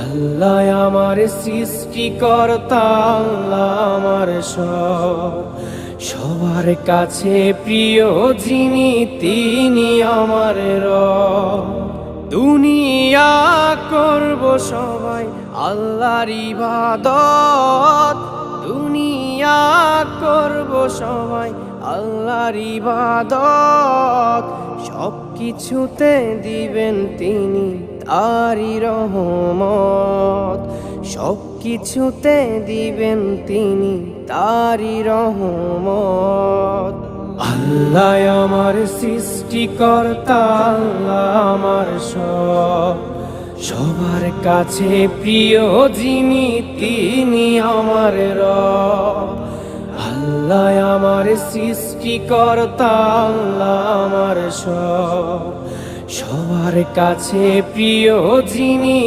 আল্লাহ আমার সৃষ্টিকর্তা, আল্লাহ আমার সব, সবার কাছে প্রিয় যিনি তিনি আমার রব। দুনিয়া করব সবাই আল্লাহর ইবাদত, দুনিয়া করব সবাই আল্লাহর ইবাদত, সব কিছুতে দিবেন তিনি তারি রহমত, সব কিছুতে দিবেন তিনি তারি রহমত। আল্লাহ আমার সৃষ্টিকর্তা, আল্লাহ আমার সব, সবার কাছে প্রিয় যিনি তিনি আমার রব। আল্লাহ আমার সৃষ্টিকর্তা, আল্লাহ আমার সব, সবার কাছে প্রিয় যিনি